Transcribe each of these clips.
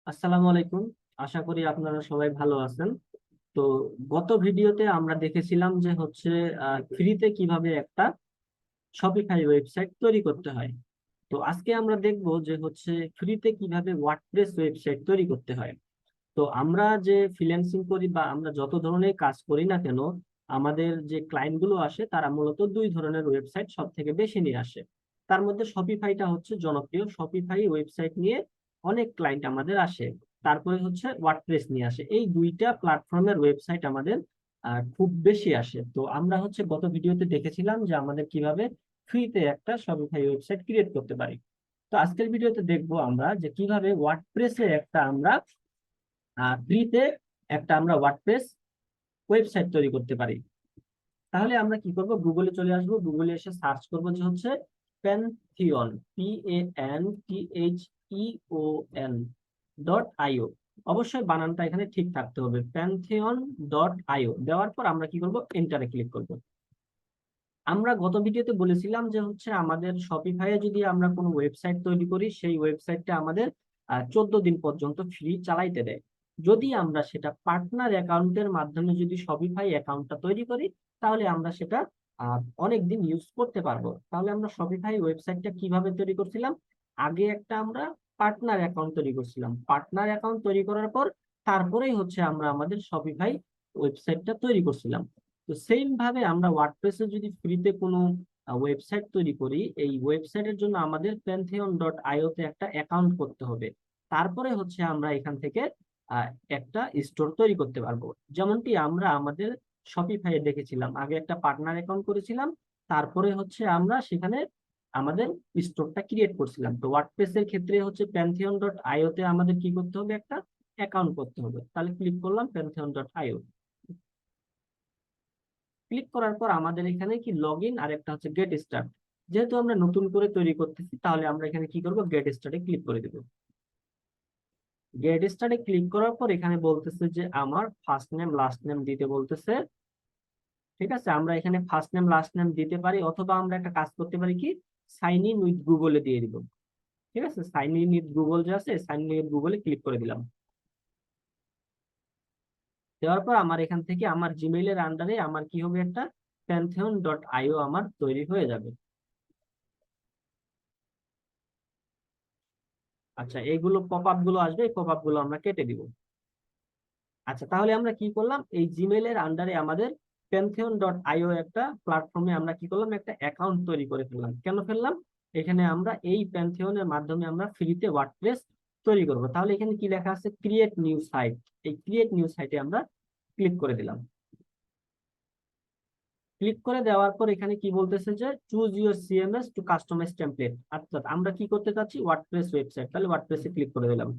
আসসালামু আলাইকুম। আশা করি আপনারা সবাই ভালো আছেন। তো গত ভিডিওতে আমরা দেখেছিলাম যে হচ্ছে ফ্রিতে কিভাবে একটা শপিফাই ওয়েবসাইট তৈরি করতে হয়। তো আজকে আমরা দেখব যে হচ্ছে ফ্রিতে কিভাবে ওয়ার্ডপ্রেস ওয়েবসাইট তৈরি করতে হয়। তো আমরা যে ফ্রিল্যান্সিং করি বা আমরা যত ধরনের কাজ করি না কেন, আমাদের যে ক্লায়েন্ট গুলো আসে তারা মূলত দুই ধরনের ওয়েবসাইট সব থেকে বেশি নিয়ে আসে। তার মধ্যে শপিফাইটা হচ্ছে জনপ্রিয়। শপিফাই ওয়েবসাইট নিয়ে অনেক ক্লায়েন্ট আমাদের আসে। তারপরে হচ্ছে ওয়ার্ডপ্রেস নিয়ে আসে। এই দুইটা প্ল্যাটফর্মের ওয়েবসাইট আমাদের খুব বেশি আসে। তো আমরা হচ্ছে গত ভিডিওতে দেখেছিলাম যে আমাদের কিভাবে ফ্রিতে একটা শপিফাই ওয়েবসাইট ক্রিয়েট করতে পারি। তো আজকের ভিডিওতে দেখবো আমরা যে কিভাবে ওয়ার্ডপ্রেসে একটা আমরা ফ্রিতে আমরা ওয়ার্ডপ্রেস ওয়েবসাইট তৈরি করতে পারি। তাহলে আমরা কি করব, গুগলে চলে আসব। গুগলে এসে সার্চ করব যে হচ্ছে প্যানথিয়ন, PANTHEON .io। অবশ্যই বানানটা এখানে ঠিক থাকতে হবে, pantheon.io। দেওয়ার পর আমরা কি করব, এন্টারে ক্লিক করব। আমরা গত ভিডিওতে বলেছিলাম যে হচ্ছে আমাদের শপিফাইয়ে যদি আমরা কোনো ওয়েবসাইট তৈরি করি, সেই ওয়েবসাইটটা আমাদের 14 দিন পর্যন্ত ফ্রি চালাইতে দেয়। যদি আমরা সেটা পার্টনার অ্যাকাউন্টের মাধ্যমে যদি শপিফাই অ্যাকাউন্টটা তৈরি করি, তাহলে আমরা সেটা অনেক দিন ইউজ করতে পারবো। তাহলে আমরা শপিফাই ওয়েবসাইটটা কিভাবে তৈরি করছিলাম, আগে একটা আমরা পার্টনার অ্যাকাউন্ট তৈরি করছিলাম। পার্টনার অ্যাকাউন্ট তৈরি করার পর তারপরেই হচ্ছে আমরা আমাদের শপিফাই ওয়েবসাইটটা তৈরি করছিলাম। তো সেম ভাবে আমরা ওয়ার্ডপ্রেসে যদি ফ্রিতে কোনো ওয়েবসাইট তৈরি করি, এই ওয়েবসাইটের জন্য আমাদের pantheon.io তে একটা অ্যাকাউন্ট করতে হবে। তারপরে হচ্ছে আমরা এখান থেকে আহ, একটা স্টোর তৈরি করতে পারবো। যেমনটি আমরা আমাদের শপিফাই দেখেছিলাম, আগে একটা পার্টনার অ্যাকাউন্ট করেছিলাম, তারপরে হচ্ছে আমরা সেখানে আমাদের স্টোরটা ক্রিয়েট করছিলাম। তো ওয়ার্ডপ্রেসের ক্ষেত্রে হচ্ছে pantheon.io তে আমাদের কি করতে হবে, একটা অ্যাকাউন্ট করতে হবে। তাহলে ক্লিক করলাম pantheon.io। ক্লিক করার পর আমাদের এখানে কি লগ ইন আর একটা হচ্ছে গেট স্টার্ট। যেহেতু আমরা নতুন করে তৈরি করতেছি, তাহলে আমরা এখানে কি করব, গেট স্টার্টে ক্লিক করে দেব। গেট স্টার্টে ক্লিক করার পর এখানে বলতেছে যে আমার ফার্স্ট নেম লাস্ট নেম দিতে বলতেছে। ঠিক আছে, আমরা এখানে ফার্স্ট নেম লাস্ট নেম দিতে পারি, অথবা আমরা একটা কাজ করতে পারি কি, সাইন ইন উইথ গুগলে দিয়ে দিব। ঠিক আছে, সাইন ইন উইথ গুগল যে আছে, সাইন ইন উইথ গুগলে ক্লিক করে দিলাম। দেওয়ার পর আমার এখান থেকে আমার জিমেইলের আন্ডারে আমার কি হবে, একটা pantheon.io আমার তৈরি হয়ে যাবে। আচ্ছা, এইগুলো পপ আপ গুলো আসবে, এই পপ আপ গুলো আমরা কেটে দিব। আচ্ছা, তাহলে আমরা কি করলাম, এই জিমেইলের আন্ডারে আমাদের pantheon.io একটা প্ল্যাটফর্মে আমরা কি করলাম, একটা অ্যাকাউন্ট তৈরি করে ফেললাম। কেন ফেললাম, এখানে আমরা এই প্যান্থিয়নের মাধ্যমে আমরা ফ্রিতে ওয়ার্ডপ্রেস তৈরি করব। তাহলে এখানে কি লেখা আছে, ক্রিয়েট নিউ সাইট। এই ক্রিয়েট নিউ সাইটে আমরা ক্লিক করে দিলাম। ক্লিক করে দেওয়ার পর এখানে কি বলতেছে যে choose your CMS to customize template. অর্থাৎ আমরা কি করতে চাচ্ছি, ওয়ার্ডপ্রেস ওয়েবসাইট। তাহলে ওয়ার্ডপ্রেসে ক্লিক করে দিলাম।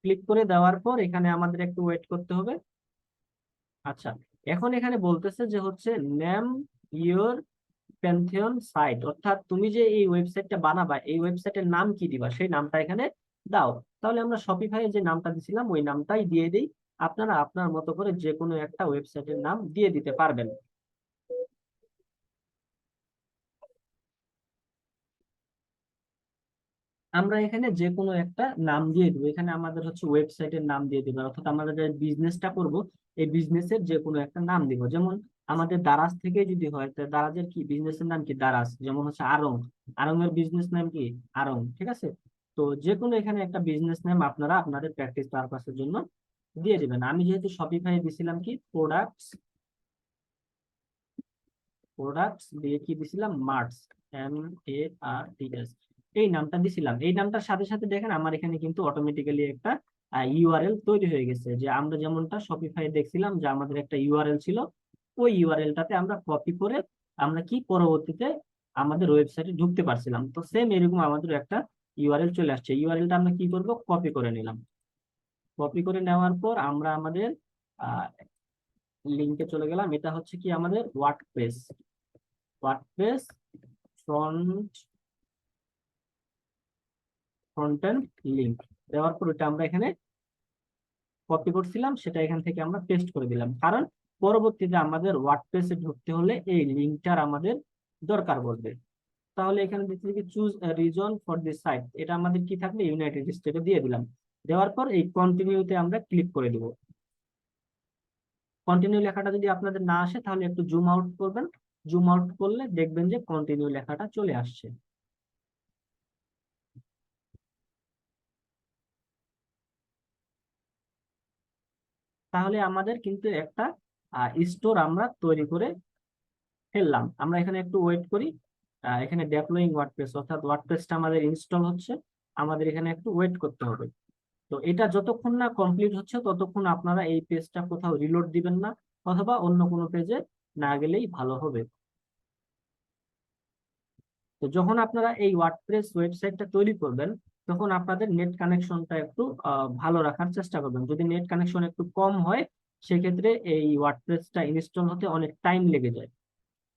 ক্লিক করে দেওয়ার পর এখানে আমাদের একটু ওয়েট করতে হবে। আচ্ছা, এখন এখানে বলতেছে যে হচ্ছে নেম ইওর প্যান্থিয়ন সাইট, অর্থাৎ তুমি যে এই ওয়েবসাইটটা বানাবা, এই ওয়েবসাইটের নাম কি দিবা, সেই নামটা এখানে দাও। তাহলে আমরা শপিফাই যে নামটা দিছিলাম ওই নামটাই দিয়ে দিই। আপনারা আপনার মতো করে যে কোনো একটা ওয়েবসাইটের নাম দিয়ে দিতে পারবেন। আমরা এখানে যে কোনো একটা নাম দিয়ে দিব। এখানে আমাদের হচ্ছে ওয়েবসাইটের নাম দিয়ে দিব, অর্থাৎ আমরা যে বিজনেসটা করব এই বিজনেসের যে কোনো একটা নাম দিব। যেমন আমাদের দারাজ থেকে যদি হয়, তো দারাজের কি বিজনেসের নাম কি, দারাজ। যেমন হচ্ছে আড়ং, আড়ং এর বিজনেস নাম কি, আড়ং। ঠিক আছে, তো যে কোনো এখানে একটা বিজনেস নাম আপনারা আপনাদের প্র্যাকটিস পারপাসের জন্য দিয়ে দিবেন। আমি যেহেতু শপিফাই দিছিলাম কি, প্রোডাক্টস, প্রোডাক্টস দিয়ে কি দিছিলাম, মার্টস, MARTS, এই নামটা দিছিলাম। এই নামটার সাথে সাথে দেখেন আমার এখানে কিন্তু অটোমেটিক্যালি একটা ইউআরএল তৈরি হয়ে গেছে। যে আমরা যেমনটা শপিফাই দেখছিলাম যে আমাদের একটা ইউআরএল ছিল, ওই ইউআরএলটাতে আমরা কপি করে আমরা কি পরবর্তীতে আমাদের ওয়েবসাইটে ঢুকতে পারছিলাম। তো সেম এরকম আমাদের একটা ইউআরএল চলে আসছে। ইউআরএলটা আমরা কি করব, কপি করে নিলাম। কপি করে নেওয়ার পর আমরা আমাদের লিঙ্কে চলে গেলাম। এটা হচ্ছে কি আমাদের WordPress, WordPress front front link. দেওয়ার পর ওটা আমরা এখানে কপি করছিলাম, সেটা এখান থেকে আমরা পেস্ট করে দিলাম। কারণ পরবর্তীতে আমাদের ওয়ার্ডপ্রেসে ঢুকতে হলে এই লিঙ্কটার আমাদের দরকার পড়বে। তাহলে এখানে দিচ্ছি কি choose reason for this site, এটা আমাদের কি থাকবে, ইউনাইটেড স্টেটে দিয়ে দিলাম। দেওয়ার পর এই কন্টিনিউতে আমরা ক্লিক করে দিব। কন্টিনিউ লেখাটা যদি আপনাদের না আসে তাহলে একটু জুম আউট করবেন, জুম আউট করলে দেখবেন যে কন্টিনিউ লেখাটা চলে আসছে। তাহলে আমাদের কিন্তু একটা স্টোর আমরা তৈরি করে ফেললাম। আমরা এখানে একটু ওয়েট করি, এখানে ডেপ্লয়িং ওয়ার্ডপ্রেস, অর্থাৎ ওয়ার্ডপ্রেসটা আমাদের ইনস্টল হচ্ছে, আমাদের এখানে একটু ওয়েট করতে হবে। তো এটা যতক্ষণ না কমপ্লিট হচ্ছে ততক্ষণ আপনারা এই পেজটা কোথাও রিলোড দিবেন না, অথবা অন্য কোনো পেজে না গেলেই ভালো হবে। তো যখন আপনারা এই ওয়ার্ডপ্রেস ওয়েবসাইটটা তৈরি করবেন, তখন আপনাদের নেট কানেকশনটা একটু ভালো রাখার চেষ্টা করবেন। যদি নেট কানেকশন একটু কম হয়, সেক্ষেত্রে এই ওয়ার্ডপ্রেসটা ইনস্টল হতে অনেক টাইম লেগে যায়।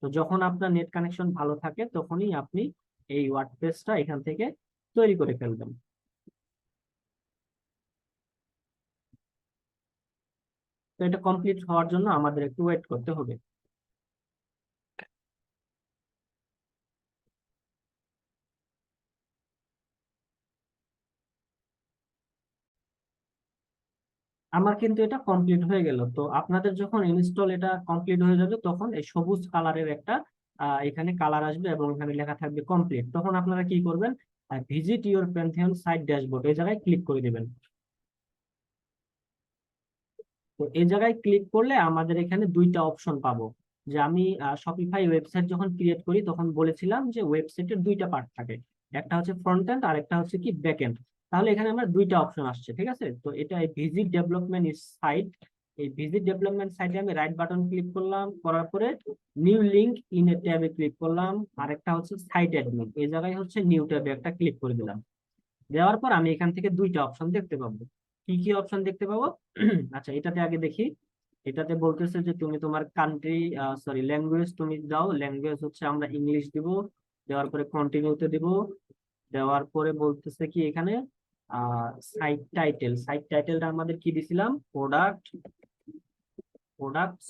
তো যখন আপনার নেট কানেকশন ভালো থাকে তখনই আপনি এই ওয়ার্ডপ্রেসটা এখান থেকে তৈরি করে ফেলবেন। তো এটা কমপ্লিট হওয়ার জন্য আমাদের একটু ওয়েট করতে হবে। আমার কিন্তু এটা কমপ্লিট হয়ে গেল। তো আপনাদের যখন ইনস্টল এটা কমপ্লিট হয়ে যাবে, তখন এই সবুজ কালারের একটা এখানে কালার আসবে এবং এখানে লেখা থাকবে কমপ্লিট। তখন আপনারা কি করবেন, visit your Pantheon site dashboard এই জায়গায় ক্লিক করে দিবেন। তো এই জায়গায় ক্লিক করলে আমাদের এখানে দুইটা অপশন পাবো। যে আমি শপিফাই ওয়েবসাইট যখন ক্রিয়েট করি তখন বলেছিলাম যে ওয়েবসাইটের দুইটা পার্ট থাকে, একটা হচ্ছে ফ্রন্ট এন্ড আর একটা হচ্ছে কি ব্যাক এন্ড। তাহলে এখানে আমার দুইটা অপশন আসছে, ঠিক আছে। তো এটা ভিজিট ডেভেলপমেন্ট সাইট, এই ভিজিট ডেভেলপমেন্ট সাইটে আমি রাইট বাটন ক্লিক করলাম, করার পরে নিউ লিংক ইন এ ট্যাবে ক্লিক করলাম, আর একটা হচ্ছে সাইট অ্যাডমিন, এই জায়গায় হচ্ছে নিউ ট্যাবে একটা ক্লিক করে দিলাম। দেওয়ার পর আমি এখান থেকে দুইটা অপশন দেখতে পাবো। কি কি অপশন দেখতে পাবো? আচ্ছা, এটাতে আগে দেখি। এটাতে বলতেছে যে তুমি তোমার কান্ট্রি, সরি ল্যাঙ্গুয়েজ তুমি দাও, ল্যাঙ্গুয়েজ হচ্ছে আমরা ইংলিশ দিব। দেওয়ার পরে কন্টিনিউতে দিব। দেওয়ার পরে বলতেছে কি এখানে সাইট টাইটেল, সাইট টাইটেলটা আমাদের কি দিছিলাম, প্রোডাক্ট, প্রোডাক্ট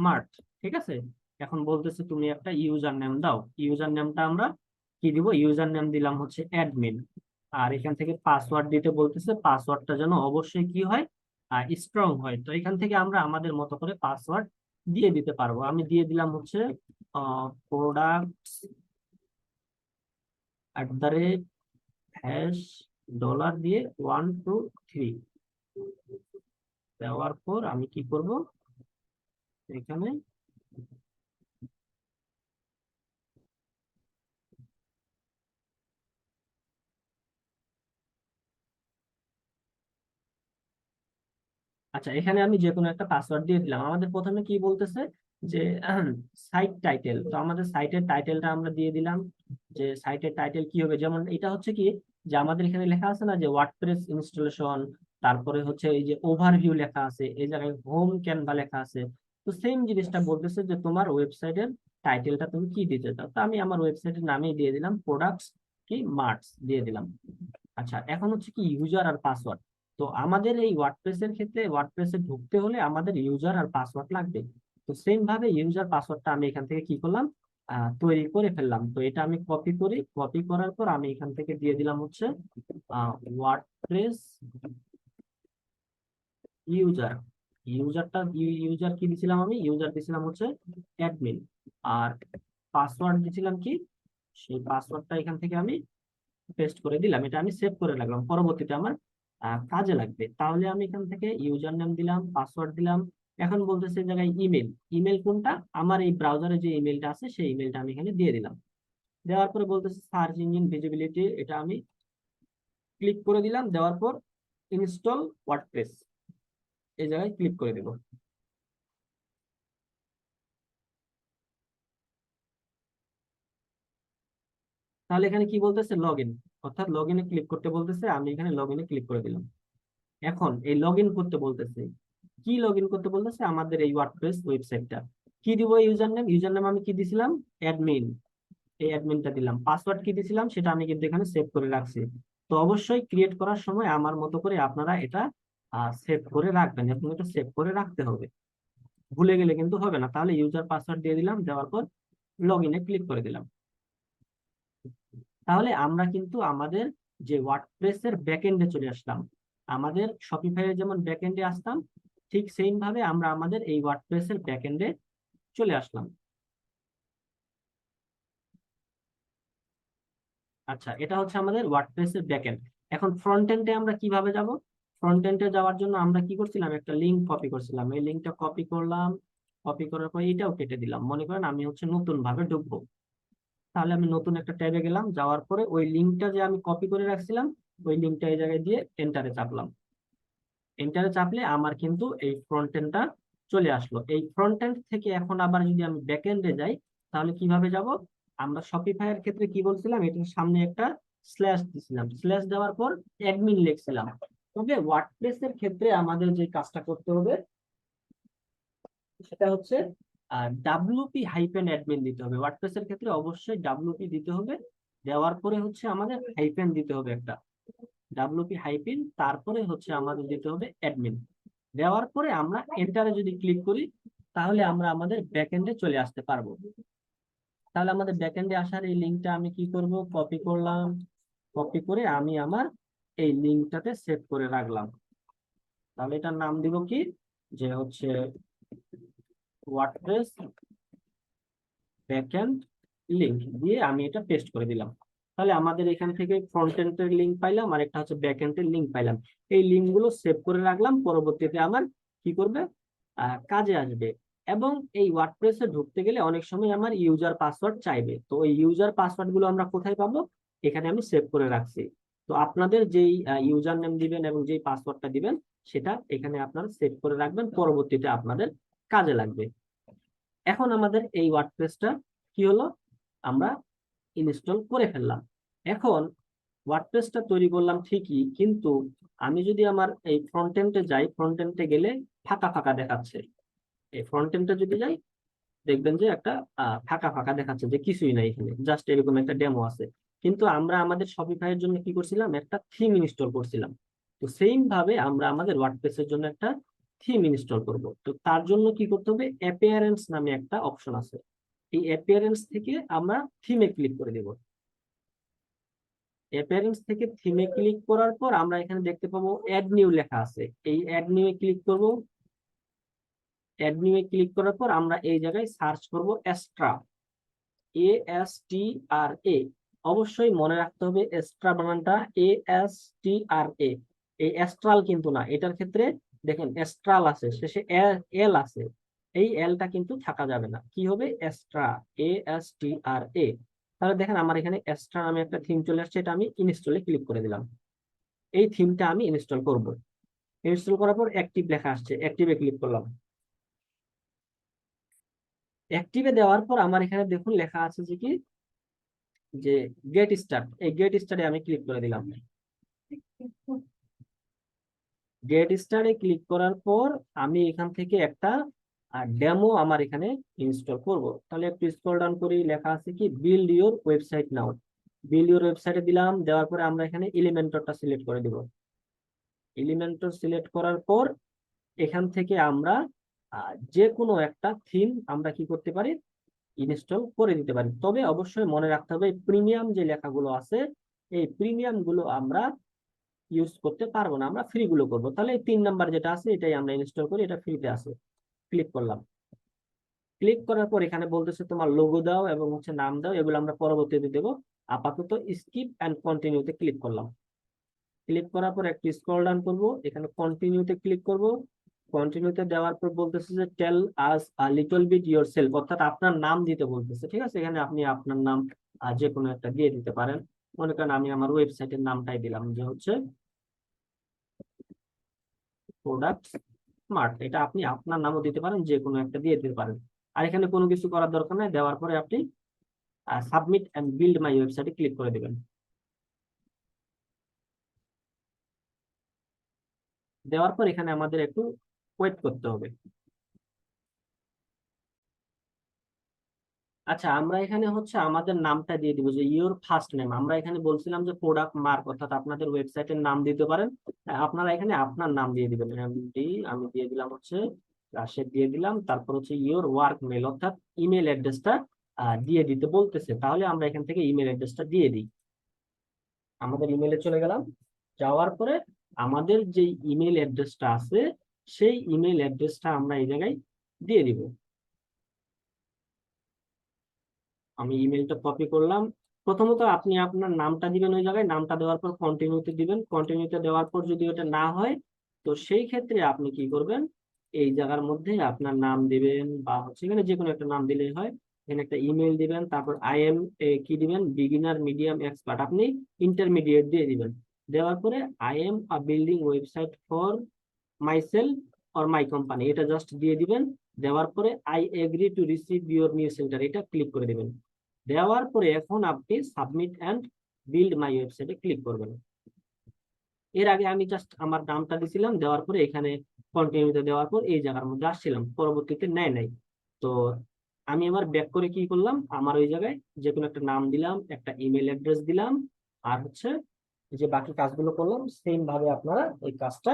মার্ট, ঠিক আছে। এখন বলতেছে তুমি একটা ইউজার নেম দাও, ইউজার নেমটা আমরা কি দিব, ইউজার নেম দিলাম হচ্ছে অ্যাডমিন। আর এখান থেকে পাসওয়ার্ড দিতে বলতেছে, পাসওয়ার্ডটা যেন অবশ্যই কি হয়, স্ট্রং হয়। তো এখান থেকে আমরা আমাদের মতো করে পাসওয়ার্ড দিয়ে দিতে পারবো। আমি দিয়ে দিলাম হচ্ছে প্রোডাক্ট @ $, দিয়ে 1 2 3 দেওয়ার পর আমি কি করব, এখানে আচ্ছা, এখানে আমি যে কোনো একটা পাসওয়ার্ড দিয়ে দিলাম। আমাদের প্রথমে কি বলতেছে যে সাইট টাইটেল, তো আমাদের সাইটের টাইটেলটা আমরা দিয়ে দিলাম। যে সাইটের টাইটেল কি হবে, যেমন এটা হচ্ছে কি, যে আমাদের এখানে লেখা আছে না যে ওয়ার্ডপ্রেস ইনস্টলেশন, তারপরে হচ্ছে এই যে ওভারভিউ লেখা আছে, এই জায়গায় হোম ক্যানভা লেখা আছে। তো সেম জিনিসটা বলতেছে যে তোমার ওয়েবসাইটের টাইটেলটা তুমি কি দিতে চাও। তো আমি আমার ওয়েবসাইটের নামেই দিয়ে দিলাম প্রোডাক্টস কি মার্টস দিয়ে দিলাম। আচ্ছা, এখন হচ্ছে কি ইউজার আর পাসওয়ার্ড। তো আমাদের এই ওয়ার্ডপ্রেসের ক্ষেত্রে ওয়ার্ডপ্রেসে ঢুকতে হলে আমাদের ইউজার আর পাসওয়ার্ড লাগবে। তো সেম ভাবে ইউজার পাসওয়ার্ডটা আমি এখান থেকে কি করলাম, তৈরি করে ফেললাম। তো এটা আমি কপি করি, কপি করার পর আমি এখান থেকে দিয়ে দিলাম হচ্ছে ওয়ার্ডপ্রেস ইউজার। ইউজারটা, ইউজার কি দিছিলাম, আমি ইউজার দিছিলাম হচ্ছে অ্যাডমিন। আর পাসওয়ার্ড দিছিলাম কি, সেই পাসওয়ার্ডটা এখান থেকে আমি পেস্ট করে দিলাম। এটা আমি সেভ করে রাখলাম, পরবর্তীতে আমার কাজে লাগবে। তাহলে আমি এখান থেকে ইউজার নেম দিলাম, পাসওয়ার্ড দিলাম। এখন বলতেছে এই জায়গায় ইমেল, ইমেল কোনটা, আমার এই ব্রাউজারে যে ইমেলটা আছে সেই ইমেলটা আমি এখানে দিয়ে দিলাম। দেওয়ার পরে বলতেছে সার্চ ইঞ্জিন ভিজিবিলিটি, এটা আমি ক্লিক করে দিলাম। দেওয়ার পর ইনস্টল ওয়ার্ডপ্রেস এই জায়গায় ক্লিক করে দেব। তাহলে এখানে কি বলতেছে, লগ ইন, অর্থাৎ লগ ইনে ক্লিক করতে বলতেছে, আমি এখানে লগ ইনে ক্লিক করে দিলাম। এখন এই লগ ইন করতে বলতেছে, কি লগ ইন করতে বলতেছে, আমাদের এই ওয়ার্ডপ্রেস ওয়েবসাইটটা কি দিব, ইউজার নেম, ইউজার নেম আমি কি দিছিলাম, অ্যাডমিন, এই অ্যাডমিনটা দিলাম। পাসওয়ার্ড কি দিছিলাম সেটা আমি কিন্তু এখানে সেভ করে রাখছি। তো অবশ্যই ক্রিয়েট করার সময় আমার মতো করে আপনারা এটা সেভ করে রাখবেন, এবং এটা সেভ করে রাখতে হবে, ভুলে গেলে কিন্তু হবে না। তাহলে ইউজার পাসওয়ার্ড দিয়ে দিলাম, দেওয়ার পর লগ ইনে ক্লিক করে দিলাম। তাহলে আমরা কিন্তু আমাদের যে ওয়ার্ডপ্রেসের ব্যাকএন্ডে চলে আসলাম। আমাদের শপিফাইয়ের যেমন ব্যাকএন্ডে আসতাম, ঠিক সেম ভাবে আমরা আমাদের এই ওয়ার্ডপ্রেসের ব্যাকএন্ডে চলে আসলাম। আচ্ছা, এটা হচ্ছে আমাদের ওয়ার্ডপ্রেসের ব্যাকএন্ড। এখন ফ্রন্ট এন্ডে আমরা কিভাবে যাব? ফ্রন্ট এন্ডে যাওয়ার জন্য আমরা কি করছিলাম, একটা লিংক কপি করছিলাম। এই লিংকটা কপি করলাম, কপি করার পর এটাও কেটে দিলাম। মনে করেন আমি হচ্ছে নতুন ভাবে ঢুকবো, তাহলে আমি নতুন একটা ট্যাবে গেলাম, যাওয়ার পরে ওই লিংকটা যে আমি কপি করে রাখছিলাম, ওই লিংকটা এই জায়গায় দিয়ে এন্টারে চাপলাম। এন্টারে চাপলে আমার কিন্তু এই ফ্রন্ট এন্ডটা চলে আসলো। এই ফ্রন্ট এন্ড থেকে এখন আবার যদি আমি ব্যাক এন্ডে যাই, তাহলে কিভাবে যাব? আমরা শপিফাই এর ক্ষেত্রে কি বলছিলাম, এটার সামনে একটা স্ল্যাশ দিছিলাম, স্ল্যাশ দেওয়ার পর অ্যাডমিন লিখছিলাম। তবে ওয়ার্ডপ্রেস এর ক্ষেত্রে আমাদের যে কাজটা করতে হবে সেটা হচ্ছে ডাব্লিউপি হাইফেন অ্যাডমিন দিতে হবে। ওয়ার্ডপ্রেস এর ক্ষেত্রে অবশ্যই ডাব্লিউপি দিতে হবে। দেওয়ার পরে হচ্ছে আমাদের হাইফেন দিতে হবে একটা, ডাব্লিউপি হাইফেন, তারপরে হচ্ছে আমাদের দিতে হবে অ্যাডমিন। দেওয়ার পরে আমরা এন্টারে যদি ক্লিক করি, তাহলে আমরা আমাদের ব্যাকএন্ডে চলে আসতে পারবো। তাহলে আমাদের ব্যাকএন্ডে আসার এই লিঙ্কটা আমি কি করব, কপি করলাম, কপি করে আমি আমার এই লিঙ্কটাতে সেভ করে রাখলাম। তাহলে এটার নাম দিব কি, যে হচ্ছে ওয়ার্ডপ্রেস ব্যাকএন্ড লিংক দিয়ে আমি এটা পেস্ট করে দিলাম। তাহলে আমাদের এখান থেকে ফ্রন্ট এন্ডের লিংক পাইলাম, আর একটা হচ্ছে ব্যাক এন্ডের লিংক পাইলাম। এই লিংক গুলো সেভ করে রাখলাম, পরবর্তীতে আমার কি করবে, কাজে আসবে। এবং এই ওয়ার্ডপ্রেসে ঢুকতে গেলে অনেক সময় আমার ইউজার পাসওয়ার্ড চাইবে, তো ওই ইউজার পাসওয়ার্ড গুলো আমরা কোথায় পাবো? এখানে আমি সেভ করে রাখছি। তো আপনাদের যেই ইউজার নেম দিবেন এবং যেই পাসওয়ার্ডটা দিবেন, সেটা এখানে আপনারা সেভ করে রাখবেন, পরবর্তীতে আপনাদের কাজে লাগবে। এখন আমাদের এই ওয়ার্ডপ্রেসটা কি হলো, আমরা ইনস্টল করে ফেললাম। এখন ওয়ার্ডপ্রেসটা তৈরি করলাম ঠিকই, কিন্তু আমি যদি আমার এই ফ্রন্ট এন্ডে যাই, ফ্রন্ট এন্ডে গেলে ফাঁকা ফাঁকা দেখাচ্ছে। এই ফ্রন্ট এন্ডে যদি যাই, দেখবেন যে একটা ফাঁকা ফাঁকা দেখাচ্ছে, যে কিছুই নাই, এখানে জাস্ট এরকম একটা ডেমো আছে। কিন্তু আমরা আমাদের শপিফাই এর জন্য কি করছিলাম, একটা থিম ইনস্টল করছিলাম। তো সেম ভাবে আমরা আমাদের ওয়ার্ডপ্রেসের জন্য একটা থিম ইনস্টল করব। তো তার জন্য কি করতে হবে, অ্যাপিয়ারেন্স নামে একটা অপশন আছে। এই অ্যাপিয়ারেন্স থেকে আমরা থিমে ক্লিক করে দেব। অ্যাপিয়ারেন্স থেকে থিমে ক্লিক করার পর আমরা এখানে দেখতে পাবো অ্যাড নিউ লেখা আছে। এই অ্যাড নিউ এ ক্লিক করব। অ্যাড নিউ এ ক্লিক করার পর আমরা এই জায়গায় সার্চ করব এক্সট্রা, ASTRA। অবশ্যই মনে রাখতে হবে এক্সট্রা বানানটা ASTRA। এই অ্যাস্ট্রাল কিন্তু না, এটার ক্ষেত্রে দেখেন এস্ট্রাল আছে, শেষে এল আছে, এই এলটা কিন্তু থাকা যাবে না, কি হবে, এক্সট্রা, ASTRA। তাহলে দেখেন আমার এখানে এক্সট্রা নামে একটা থিম চলে আসছে, এটা আমি ইনস্টলে ক্লিক করে দিলাম। এই থিমটা আমি ইনস্টল করব। ইনস্টল করার পর অ্যাক্টিভ লেখা আসছে, অ্যাক্টিভে ক্লিক করলাম। অ্যাক্টিভে দেওয়ার পর আমার এখানে দেখুন লেখা আছে যে কি, যে গেট স্টার্ট, এই গেট স্টার্টে আমি ক্লিক করে দিলাম। গেট স্টার্টে ক্লিক করার পর আমি এখান থেকে একটা ডেমো আমার এখানে ইনস্টল করব। তাহলে একটু স্ক্রল ডাউন করি, লেখা আছে কি, build your website now. Build your ওয়েবসাইটে দিলাম, দেওয়ার পরে আমরা এখানে এলিমেন্টরটা সিলেক্ট করে দিব। এলিমেন্টর সিলেক্ট করার পর এখান থেকে আমরা যে কোনো একটা থিম আমরা কি করতে পারি, ইনস্টল করে দিতে পারি। তবে অবশ্যই মনে রাখতে হবে প্রিমিয়াম যে লেখাগুলো আছে, এই প্রিমিয়াম গুলো আমরা ইউজ করতে পারবো না, আমরা ফ্রি গুলো করবো। তাহলে এই 3 নাম্বার যেটা আছে এটাই আমরা ইনস্টল করি, এটা ফ্রিতে আছে। ক্লিক করলাম। ক্লিক করার পর এখানে বলতেছে তোমার লোগো দাও এবং হচ্ছে নাম দাও, এগুলো আমরা পরবর্তীতে দেবো। আপাতত স্কিপ এন্ড কন্টিনিউতে ক্লিক করলাম। ক্লিক করার পর একটু স্ক্রল ডাউন করবো, এখানে কন্টিনিউতে ক্লিক করব। কন্টিনিউতে দেওয়ার পর বলতেছে যে টেল আস লিটল বিট ইয়োরসেলফ, অর্থাৎ আপনার নাম দিতে বলতেছে। ঠিক আছে, এখানে আপনি আপনার নাম যে কোনো একটা দিয়ে দিতে পারেন। মনে করেন আমি আমার ওয়েবসাইটের নামটাই দিলাম, যে হচ্ছে প্রোডাক্ট স্মার্ট। এটা আপনি আপনার নামও দিতে পারেন, যে কোনো একটা দিয়ে দিতে পারেন। আর এখানে কোনো কিছু করার দরকার নাই, দেওয়ার পরে আপনি সাবমিট এন্ড বিল্ড মাই ওয়েবসাইটে ক্লিক করে দিবেন। দেওয়ার পর এখানে আমাদের একটু ওয়েট করতে হবে। আচ্ছা, আমরা এখানে হচ্ছে আমাদের নামটা দিয়ে দিব, যে ইওর ফার্স্ট নেম। আমরা এখানে বলছিলাম যে প্রোডাক্ট মার্ক, অর্থাৎ আপনাদের ওয়েবসাইটের নাম দিতে পারেন। আপনারা এখানে আপনার নাম দিয়ে দিবেন। আমি দিয়ে দিলাম হচ্ছে রাশেদ দিয়ে দিলাম। তারপর হচ্ছে ইওর ওয়ার্ক মেল, অর্থাৎ ইমেল অ্যাড্রেসটা দিয়ে দিতে বলতেছে, তাহলে আমরা এখান থেকে ইমেল অ্যাড্রেসটা দিয়ে দিই। আমাদের ইমেলে চলে গেলাম, যাওয়ার পরে আমাদের যে ইমেল অ্যাড্রেসটা আছে সেই ইমেল অ্যাড্রেসটা আমরা এই জায়গায় দিয়ে দিব। আমি ইমেলটা কপি করলাম। প্রথমত আপনি আপনার নামটা দিবেন, ওই জায়গায় নামটা দেওয়ার পর কন্টিনিউতে দিবেন। কন্টিনিউতে দেওয়ার পর যদি ওটা না হয়, তো সেই ক্ষেত্রে আপনি কি করবেন, এই জায়গার মধ্যে আপনার নাম দিবেন, বা হচ্ছে এখানে যে কোনো একটা নাম দিলেই হয়। এখানে একটা ইমেল দিবেন, তারপর আই এম কি দিবেন, বিগিনার, মিডিয়াম, এক্সপার্ট, আপনি ইন্টারমিডিয়েট দিয়ে দিবেন। দেওয়ার পরে I am a building website for myself or my company, এটা জাস্ট দিয়ে দিবেন। দেওয়ার পরে I agree to receive your new centre, এটা ক্লিক করে দিবেন। দেওয়ার পরে এখন আপনি সাবমিট অ্যান্ড বিল্ড মাই ওয়েবসাইটে ক্লিক করবেন। এর আগে আমি জাস্ট আমার নামটা দিছিলাম, দেওয়ার পরে এখানে কন্টিনিউতে দেওয়ার পর এই জায়গার মধ্যে আসছিলাম, পরবর্তীতে নেয় নাই। তো আমি এবার ব্যাক করে কি করলাম, আমার ওই জায়গায় যে কোনো একটা নাম দিলাম, একটা ইমেল অ্যাড্রেস দিলাম, আর হচ্ছে যে বাকি কাজগুলো করলাম সেম ভাবে আপনারা এই কাজটা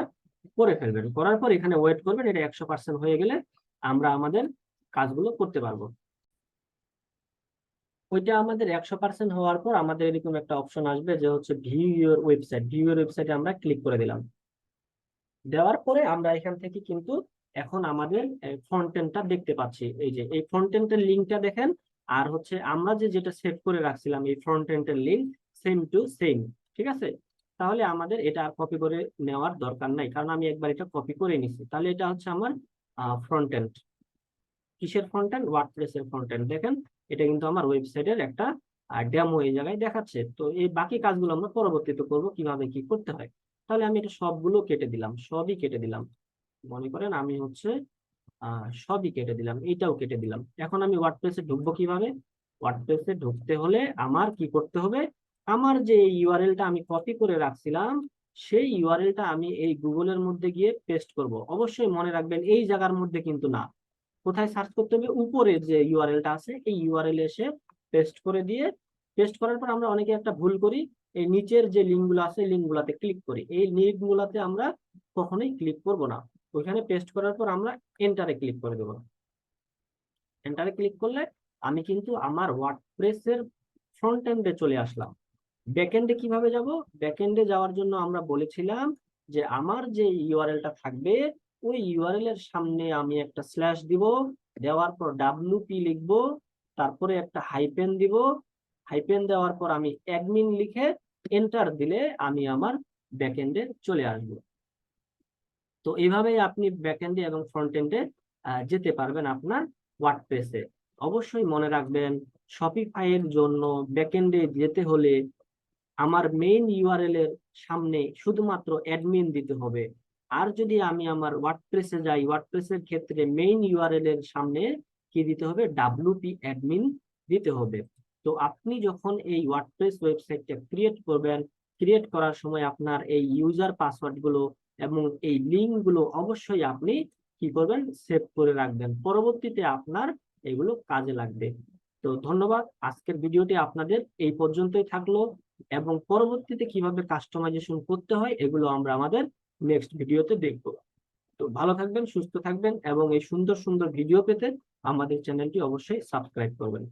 করে ফেলবেন। করার পর এখানে ওয়েট করবেন, এটা 100% হয়ে গেলে আমরা আমাদের কাজগুলো করতে পারবো। ওইটা আমাদের 100% হওয়ার পর আমাদের এরকম একটা অপশন আসবে যে হচ্ছে view your website. View your ওয়েবসাইটে আমরা ক্লিক করে দিলাম। দেওয়ার পরে আমরা এখান থেকে কিন্তু এখন আমাদের ফ্রন্ট এন্ডটা দেখতে পাচ্ছি। এই যে এই ফ্রন্ট এন্ডের লিঙ্কটা দেখেন, আর হচ্ছে আমরা যেটা সেভ করে রাখছিলাম এই ফ্রন্ট এন্ডের লিঙ্ক সেম টু সেম। ঠিক আছে, তাহলে আমাদের এটা আর কপি করে নেওয়ার দরকার নাই, কারণ আমি একবার এটা কপি করে নিছি। তাহলে এটা হচ্ছে আমার ফ্রন্ট এন্ড। কিসের ফ্রন্ট এন্ড? ওয়ার্ডপ্রেস এর ফ্রন্ট এন্ড। দেখেন এটা কিন্তু আমার ওয়েবসাইটের একটা ডেমো এই জায়গায় দেখাচ্ছে। তো এই বাকি কাজগুলো আমরা পরবর্তীতে করব, কিভাবে কি করতে হয়। তাহলে আমি এটা সবগুলো কেটে দিলাম, সবই কেটে দিলাম। মনে করেন আমি হচ্ছে সবই কেটে দিলাম, এইটাও কেটে দিলাম। এখন আমি ওয়ার্ডপ্রেসে ঢুকবো কিভাবে? ওয়ার্ডপ্রেসে ঢুকতে হলে আমার কি করতে হবে, আমার যে ইউআরএলটা আমি কপি করে রাখছিলাম সেই ইউআরএলটা আমি এই গুগলের মধ্যে গিয়ে পেস্ট করব। অবশ্যই মনে রাখবেন এই জায়গার মধ্যে কিন্তু না, কোথায় সার্চ করতে হবে, উপরে যে ইউআরএলটা আছে এই ইউআরএল এসে পেস্ট করে দিয়ে, পেস্ট করার পর আমরা অনেকে একটা ভুল করি, এই নিচের যে লিঙ্কগুলো আছে লিঙ্কগুলোতে ক্লিক করি। এই লিঙ্কগুলোতে আমরা কখনোই ক্লিক করব না। ওইখানে পেস্ট করার পর আমরা এন্টারে ক্লিক করে দেবো। এন্টারে ক্লিক করলে আমি কিন্তু আমার ওয়ার্ডপ্রেসের ফ্রন্ট এন্ডে চলে আসলাম। ব্যাকএন্ডে কিভাবে যাব? ব্যাকএন্ডে যাওয়ার জন্য আমরা বলেছিলাম যে আমার যে ইউআরএলটা থাকবে ওই ইউআরএল এর সামনে আমি একটা স্ল্যাশ দিব, দেওয়ার পর ডাব্লিউপি লিখব, তারপরে একটা হাইপেন দিব। হাইপেন দেওয়ার পর আমি অ্যাডমিন লিখে এন্টার দিলে আমি আমার ব্যাকএন্ডে চলে আসবো। তো এইভাবেই আপনি ব্যাকএন্ডে এবং ফ্রন্ট এন্ডে যেতে পারবেন আপনার ওয়ার্ডপ্রেসে। অবশ্যই মনে রাখবেন, শপিফাই এর জন্য ব্যাকএন্ডে যেতে হলে আমার মেইন ইউআরএল এর সামনে শুধুমাত্র অ্যাডমিন দিতে হবে। আর যদি আমি আমার ওয়ার্ডপ্রেসে যাই, ওয়ার্ডপ্রেসের ক্ষেত্রে মেইন ইউআরএল এর সামনে কি দিতে হবে? ডাব্লিউপি অ্যাডমিন দিতে হবে। তো আপনি যখন এই ওয়ার্ডপ্রেস ওয়েবসাইটটা ক্রিয়েট করবেন, ক্রিয়েট করার সময় আপনার এই ইউজার পাসওয়ার্ড গুলো এবং এই লিঙ্ক গুলো অবশ্যই আপনি কি করবেন? সেভ করে রাখবেন, পরবর্তীতে আপনার এগুলো কাজে লাগবে। তো ধন্যবাদ, আজকের ভিডিওটি আপনাদের এই পর্যন্তই থাকলো, এবং পরবর্তীতে কিভাবে কাস্টমাইজেশন করতে হয় এগুলো আমরা আমাদের নেক্সট ভিডিওতে দেখব। তো ভালো থাকবেন, সুস্থ থাকবেন, এবং এই সুন্দর সুন্দর ভিডিও পেতে আমাদের চ্যানেলটি অবশ্যই সাবস্ক্রাইব করবেন।